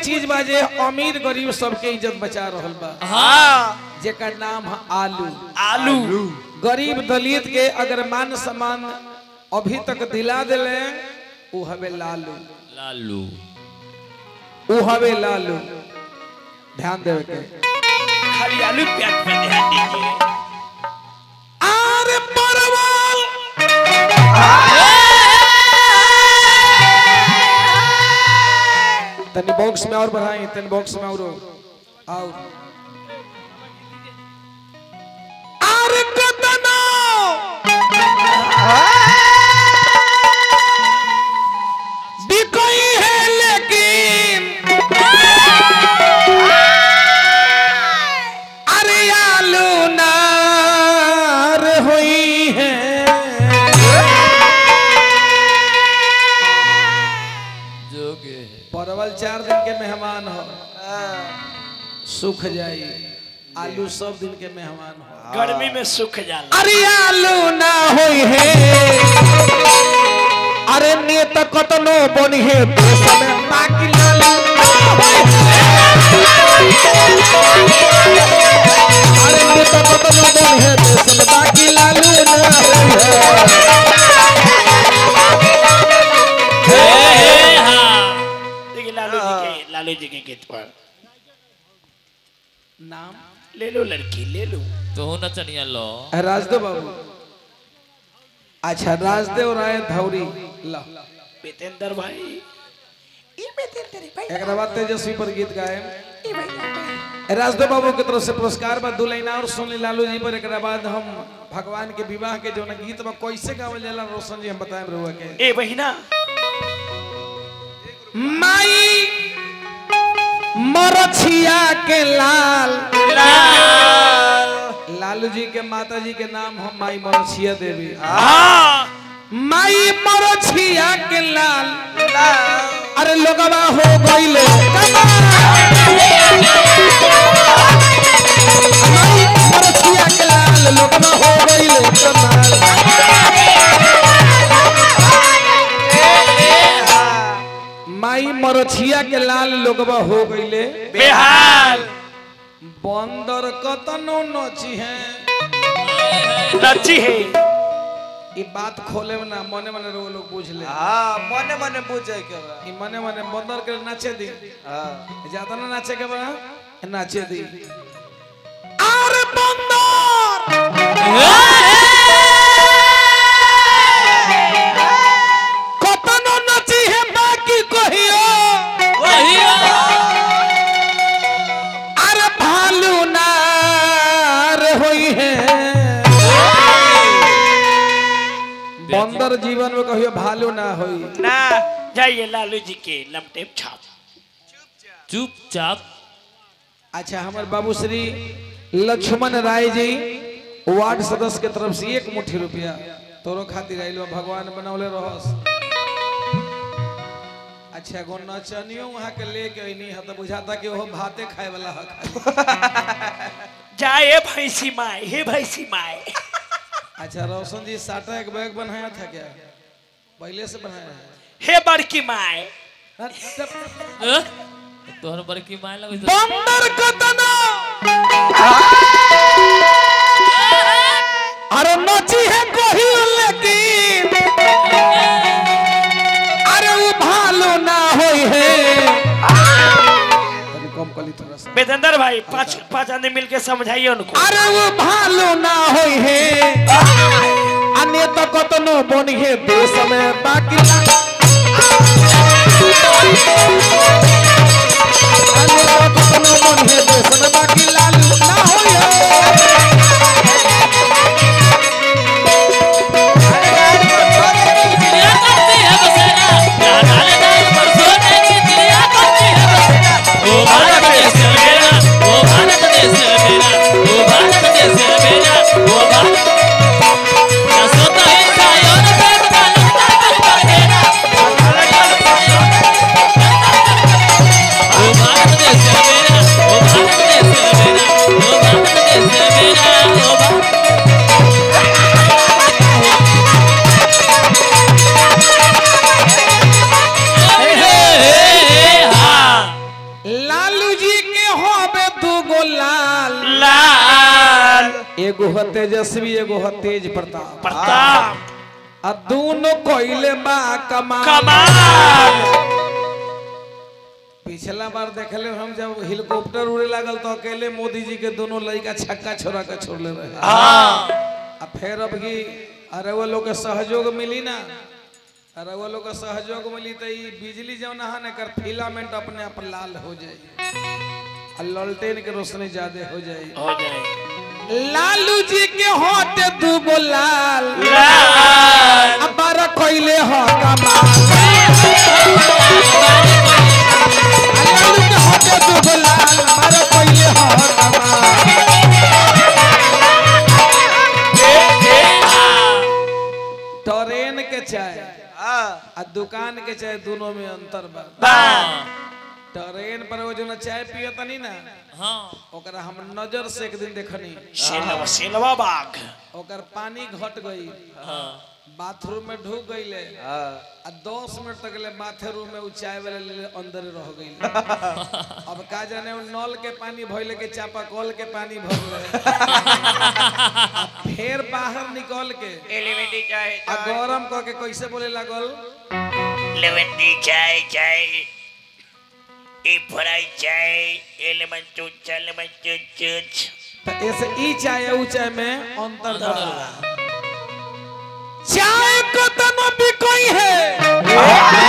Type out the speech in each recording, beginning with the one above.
चीज बाजे अमीर गरीब सबके इज्जत बचा रहल बा। हाँ जेकर नाम है आलू। आलू गरीब दलित के अगर मान सम्मान अभी तक दिला दिले वो हवे लालू। लालू वो हवे लालू। ध्यान देवे के खाली आलू प्याज पे ध्यान दीजिए। अरे परवल तनी बॉक्स में और बढ़ाई, तनी बॉक्स में और अरे कतना बिकोई है लेकिन अरे आलू नार हुई है। जोगे परवल 4 दिन के मेहमान हो, सूख जाई। आलू सब दिन के मेहमान हो, गर्मी में सूख जाला। अरे आलू ना होई है। अरे नेता कतनो बनी है देश में बाकी लालू ना होई है। अरे नेता कतनो बनी है देश में बाकी लालू ना होई है। देखिए लालू जी के गीत पर नाम ले लो लड़की ले लो। तो नचनिया लो राजदेव बाबू। अच्छा राजदेव राय धौरी ला बेतेंद्र भाई एक बाद तेजस्वी पर गीत गाए। राजदेव बाबू की तरफ से पुरस्कार बा दुलैना और सुन लालू जी पर। एक बाद हम भगवान के विवाह के जो गीत बा कैसे गावल जाला रोशन जी हम बताएं रहुआ के। ए बहिना माई मरछिया के लाल लालू जी के माता जी के नाम हम माई मरछिया देवी। माई मरछिया के लाल अरे लोगवा हो गईले माई मरछिया के लाल लोगवा हो गईले कमाल। माई मरछिया के लाल लोगवा हो गईले बेहाल। बंदर कतनो नची है नची है। ये बात खोले में ना मने मने लोग पूछ ले। हाँ मने मने पूछे के बा। ये मने मने बंदर के नाचे दी। हाँ ज्यादा ना नाचे के बा नाचे दी। अरे बंदर कतनो नची है बाकी कहियो अरे भालू नार होई है। बंदर जीवन में कहियो भालू ना होई ना जाइए लालू जी के लमटेप छाप चुपचाप। अच्छा हमारे बाबू श्री लक्ष्मण राय जी वार्ड सदस्य के तरफ से 1 मुट्ठी रुपया तोरो खातिर आइल बा। भगवान बनौले रहस। अच्छा गो नचनियो वहां के लेके अइनी ह त बुझाता कि वो भाते खाए वाला ह। जाए भैंसी माए हे भैंसी माए। अच्छा रोशन जी साटा एक बैग बनाया था क्या? पहले से बनाया है? हे बड़की माए। तोहर बड़की माय लगे बंदर कतना अरे नची है कोही लेकिन अरे वो भालू ना होई है। कम कली थोड़ा सा बेतेंद्र भाई पांच आदमी मिलके समझाइए उनको। अरे वो भालू ना होई है। अन्य तो कतनो बनी है देश में बाकी अन्य तो कतनो बनी है देश में बाकी लालू ना होई है। ओ तेजस्वी एगो ह तेज प्रताप प्रताप आ दोनों कोइले बा कमाल कमाल पिछला बार देखले हम जब हेलीकॉप्टर उड़े लागल तो अकेले मोदी जी के दोनों लड़का छक्का छोड़ा के छोड़ले रहे हाँ अब फिर अब की अरे वो लोग के सहयोग मिली ना अरे वो लोग के सहयोग मिली तो ये बिजली जौन है ना कर फिलामेंट अपने आप लाल हो जाए और ललटेन के रोशनी ज्यादा हो जाए हो जाए लालू जी के होट दूगो लाल लाल अब बारह कोइले हो कमाल लालू के होट दूगो लाल बारह कोइले हो कमाल ट्रेन के चाय आ दुकान के चाय दोनों में अंतर बा ट्रेन पर वो जो ना चाय पियता नहीं ना हाँ ओकरा हम नजर से एक दिन देखनी सेलवा बाग ओकर पानी घट गई हाँ बाथरूम में ढूक गईले आ 10 मिनट तक ले बाथरूम में उ चाय वाले ले अंदर रह गई अब का जाने उ नल के पानी भइले के चापा कल के पानी भरले फिर बाहर निकल के एलिमेंटी चाय आ गरम क के कैसे बोले लागल लेवेंटी चाय चाय ए फ्राई चाय एलिमेंट चूच तो ऐसे ई चाय उ चाय में अंतर बा चाय को तनो भी कोई है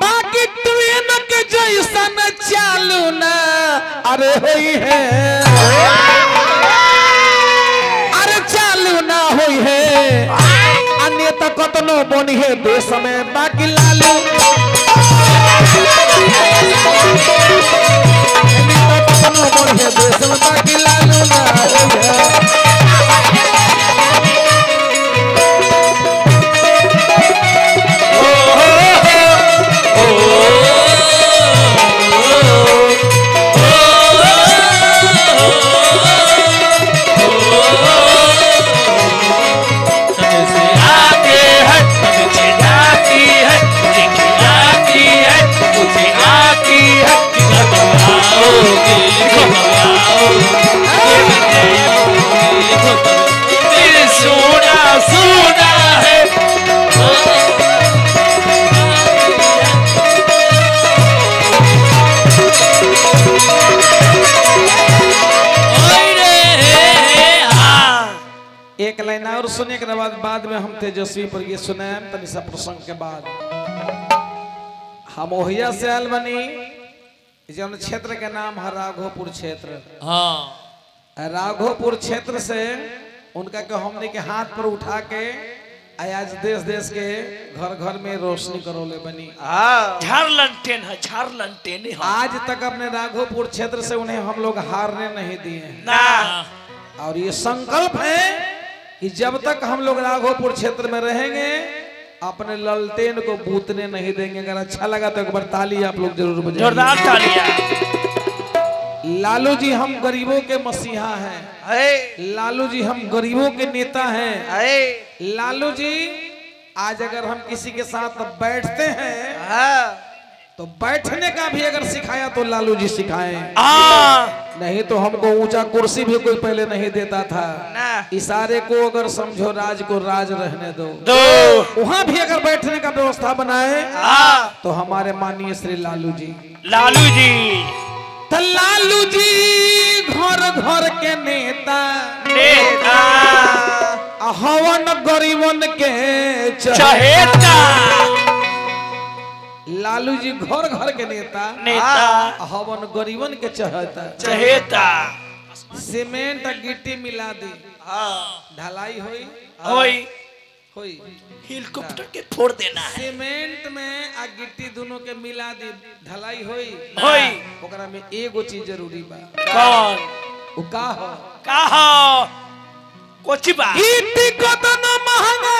बाकी ट्रेन के जैसा न चालू ना अरे होई है अरे चालू ना होई है अन्य तो कतनो बनी है देश में बाकी लालू कतनो बनी है देश में बाकी लालू ना होई है एक लाइन और सुने के बाद में हम तेजस्वी पर ये सुने तनि सा प्रसंग के बाद हम ओहिया से आयल बनी जौन क्षेत्र के नाम है राघोपुर क्षेत्र हाँ राघोपुर क्षेत्र से उनका के हमने के हाथ पर उठा के आज देश देश के घर घर में रोशनी करोले बनी झारलंटेन है झारलंटेन है आज तक अपने राघोपुर क्षेत्र से उन्हें हम लोग हारने नहीं दिए ना और ये संकल्प है कि जब तक हम लोग राघोपुर क्षेत्र में रहेंगे अपने ललटेन को बूतने नहीं देंगे। अगर अच्छा लगा तो एक बार ताली आप लोग जरूर बजाइए। जोरदार तालियां। लालू जी हम गरीबों के मसीहा हैं। लालू जी हम गरीबों के नेता हैं। लालू जी आज अगर हम किसी के साथ बैठते हैं तो बैठने का भी अगर सिखाया तो लालू जी सिखाएं। नहीं तो हमको ऊंचा कुर्सी भी कोई पहले नहीं देता था। इशारे को अगर समझो राज को राज रहने दो। वहां भी अगर बैठने का व्यवस्था बनाए तो हमारे माननीय श्री लालू जी तो लालू जी घर घर के नेता हवन गरीबन के चहेता। लालू जी घर घर के नेता हवन गरीबन के चहेता। सीमेंट गिट्टी मिला दी ढलाई होई हेलीकॉप्टर के फोड़ देना है। सीमेंट में आ गिट्टी दोनों के मिला दी ढलाई होई ओकरा में एगो चीज जरूरी बा। कौन वो का हो कोची बा गिट्टी कतनो महंगा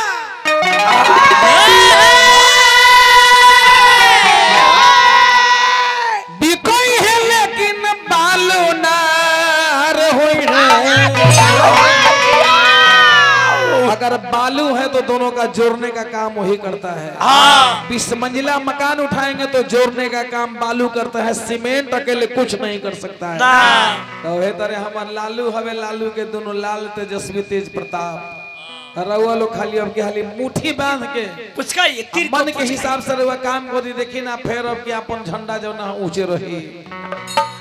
बिकोई है लेकिन बालू नार होई है। अगर बालू है तो दोनों का जोड़ने का काम वही करता है। 20 मंजिला मकान उठाएंगे तो जोड़ने का काम बालू करता है, सीमेंट अकेले कुछ नहीं कर सकता है। तो वही तरह हमार लालू हवे, लालू के दोनों लाल तेजस्वी तेज प्रताप रउआ लोग खाली अब के हाली मुट्ठी बांध के पुचका ये तीर मन के हिसाब से रउआ काम को दी देखी ना, फिर अब के अपन झंडा जो ना ऊंचे रही।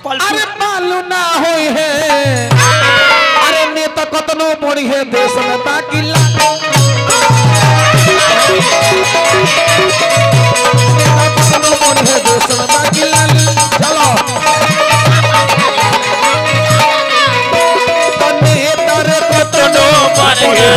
अरे बालू ना होई है, अरे नेता कतनो मोड़ी है देश में बाकी नेता कतनो मोड़ी है देश में बाकी चलो नेता रे कतनो मोड़ी है